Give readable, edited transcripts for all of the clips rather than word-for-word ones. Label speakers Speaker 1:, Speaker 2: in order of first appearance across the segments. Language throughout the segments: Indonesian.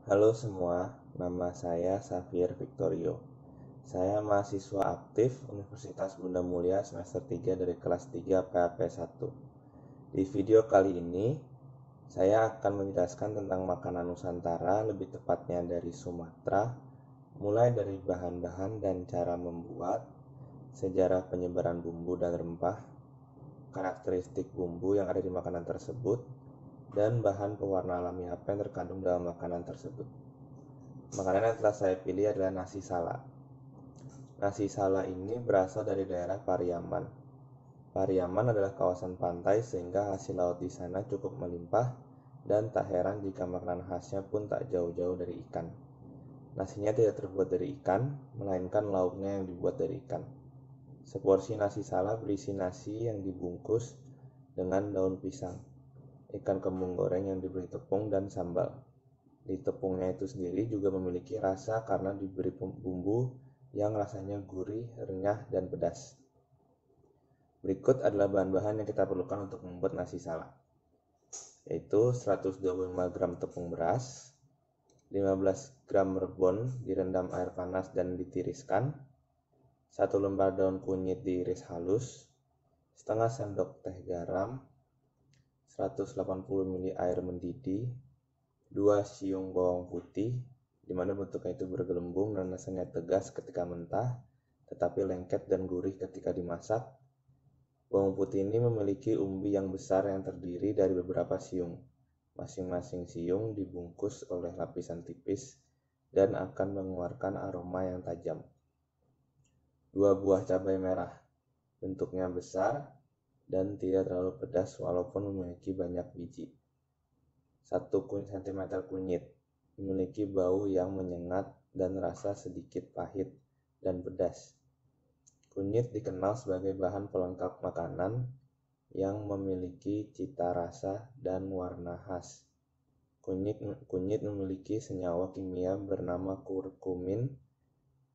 Speaker 1: Halo semua, nama saya Xavier Victorio. Saya mahasiswa aktif Universitas Bunda Mulia semester 3 dari kelas 3 PAP 1. Di video kali ini, saya akan menjelaskan tentang makanan Nusantara, lebih tepatnya dari Sumatera, mulai dari bahan-bahan dan cara membuat, sejarah penyebaran bumbu dan rempah, karakteristik bumbu yang ada di makanan tersebut, dan bahan pewarna alami apa yang terkandung dalam makanan tersebut. Makanan yang telah saya pilih adalah nasi salak. Nasi salak ini berasal dari daerah Pariaman. Pariaman adalah kawasan pantai sehingga hasil laut di sana cukup melimpah dan tak heran jika makanan khasnya pun tak jauh-jauh dari ikan. Nasinya tidak terbuat dari ikan, melainkan lauknya yang dibuat dari ikan. Seporsi nasi salak berisi nasi yang dibungkus dengan daun pisang, ikan kembung goreng yang diberi tepung dan sambal. Di tepungnya itu sendiri juga memiliki rasa karena diberi bumbu yang rasanya gurih, renyah, dan pedas. Berikut adalah bahan-bahan yang kita perlukan untuk membuat nasi salak, yaitu 125 gram tepung beras, 15 gram rebon direndam air panas dan ditiriskan, 1 lembar daun kunyit diiris halus, setengah sendok teh garam, 180 ml air mendidih, 2 siung bawang putih, di mana bentuknya itu bergelembung dan rasanya tegas ketika mentah, tetapi lengket dan gurih ketika dimasak. Bawang putih ini memiliki umbi yang besar yang terdiri dari beberapa siung. Masing-masing siung dibungkus oleh lapisan tipis dan akan mengeluarkan aroma yang tajam. 2 buah cabai merah, bentuknya besar dan tidak terlalu pedas walaupun memiliki banyak biji. 1 cm kunyit, memiliki bau yang menyengat dan rasa sedikit pahit dan pedas. Kunyit dikenal sebagai bahan pelengkap makanan yang memiliki cita rasa dan warna khas. Kunyit memiliki senyawa kimia bernama kurkumin.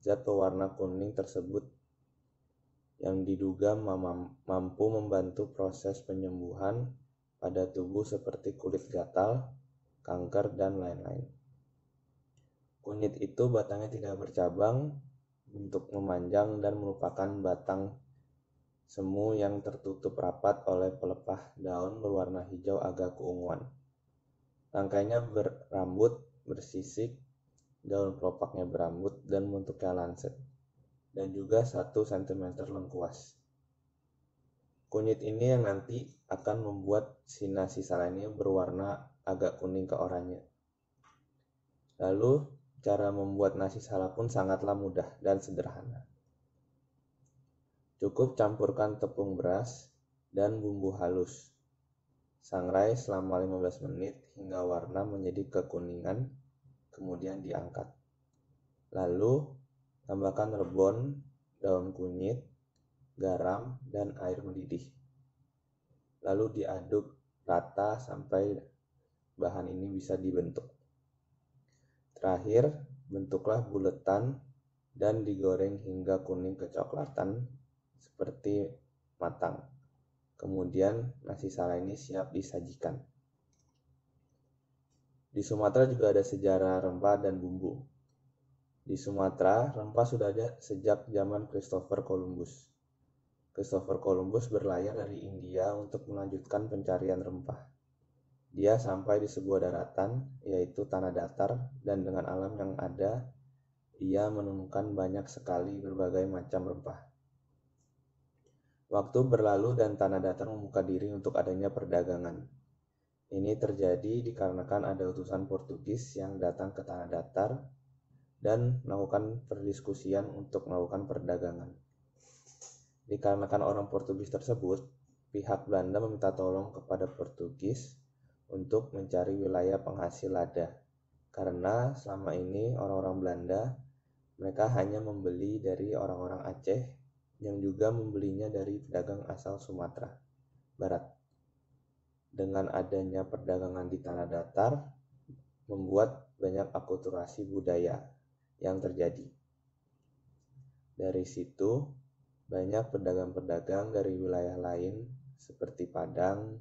Speaker 1: Zat pewarna kuning tersebut yang diduga mampu membantu proses penyembuhan pada tubuh seperti kulit gatal, kanker, dan lain-lain. Kunyit itu batangnya tidak bercabang, bentuk memanjang dan merupakan batang semu yang tertutup rapat oleh pelepah daun berwarna hijau agak keunguan. Rangkainya berambut, bersisik, daun kelopaknya berambut dan bentuknya lancet, dan juga 1 cm lengkuas. Kunyit ini yang nanti akan membuat si nasi salak ini berwarna agak kuning keoranye. Lalu cara membuat nasi salak pun sangatlah mudah dan sederhana. Cukup campurkan tepung beras dan bumbu halus. Sangrai selama 15 menit hingga warna menjadi kekuningan, kemudian diangkat. Lalu tambahkan rebon, daun kunyit, garam, dan air mendidih. Lalu diaduk rata sampai bahan ini bisa dibentuk. Terakhir, bentuklah buletan dan digoreng hingga kuning kecoklatan seperti matang. Kemudian nasi salak ini siap disajikan. Di Sumatera juga ada sejarah rempah dan bumbu. Di Sumatera, rempah sudah ada sejak zaman Christopher Columbus. Christopher Columbus berlayar dari India untuk melanjutkan pencarian rempah. Dia sampai di sebuah daratan, yaitu tanah datar, dan dengan alam yang ada, ia menemukan banyak sekali berbagai macam rempah. Waktu berlalu dan tanah datar membuka diri untuk adanya perdagangan. Ini terjadi dikarenakan ada utusan Portugis yang datang ke tanah datar dan melakukan perdiskusian untuk melakukan perdagangan. Dikarenakan orang Portugis tersebut, pihak Belanda meminta tolong kepada Portugis untuk mencari wilayah penghasil lada. Karena selama ini orang-orang Belanda, mereka hanya membeli dari orang-orang Aceh yang juga membelinya dari pedagang asal Sumatera Barat. Dengan adanya perdagangan di tanah datar, membuat banyak akulturasi budaya yang terjadi. Dari situ, banyak pedagang-pedagang dari wilayah lain seperti Padang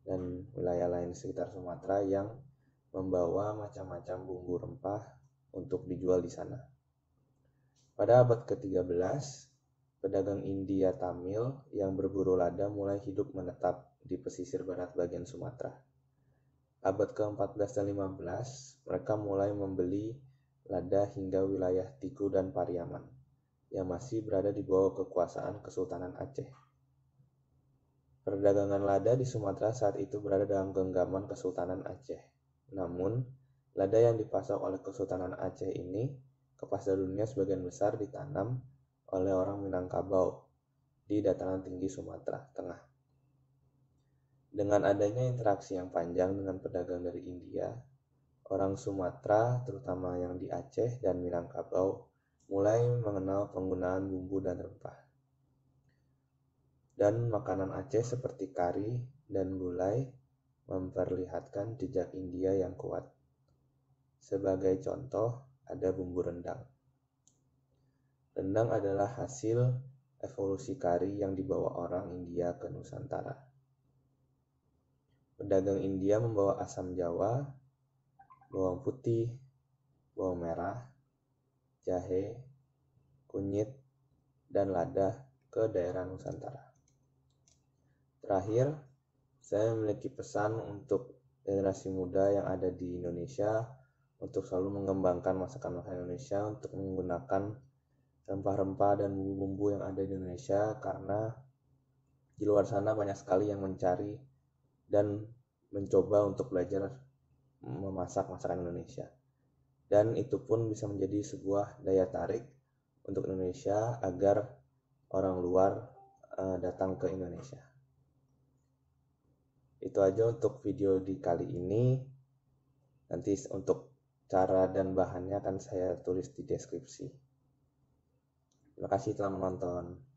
Speaker 1: dan wilayah lain sekitar Sumatera yang membawa macam-macam bumbu rempah untuk dijual di sana. Pada abad ke-13, pedagang India Tamil yang berburu lada mulai hidup menetap di pesisir barat bagian Sumatera. Abad ke-14 dan 15, mereka mulai membeli lada hingga wilayah Tigu dan Pariaman, yang masih berada di bawah kekuasaan Kesultanan Aceh. Perdagangan lada di Sumatera saat itu berada dalam genggaman Kesultanan Aceh. Namun, lada yang dipasok oleh Kesultanan Aceh ini ke pasar dunia sebagian besar ditanam oleh orang Minangkabau di dataran tinggi Sumatera Tengah. Dengan adanya interaksi yang panjang dengan pedagang dari India, orang Sumatera, terutama yang di Aceh dan Minangkabau, mulai mengenal penggunaan bumbu dan rempah. Dan makanan Aceh seperti kari dan gulai memperlihatkan jejak India yang kuat. Sebagai contoh, ada bumbu rendang. Rendang adalah hasil evolusi kari yang dibawa orang India ke Nusantara. Pedagang India membawa asam jawa, bawang putih, bawang merah, jahe, kunyit, dan lada ke daerah Nusantara. Terakhir, saya memiliki pesan untuk generasi muda yang ada di Indonesia untuk selalu mengembangkan masakan-masakan Indonesia untuk menggunakan rempah-rempah dan bumbu-bumbu yang ada di Indonesia, karena di luar sana banyak sekali yang mencari dan mencoba untuk belajar memasak masakan Indonesia. Dan itu pun bisa menjadi sebuah daya tarik untuk Indonesia agar orang luar datang ke Indonesia. Itu aja untuk video di kali ini. Nanti untuk cara dan bahannya akan saya tulis di deskripsi. Terima kasih telah menonton.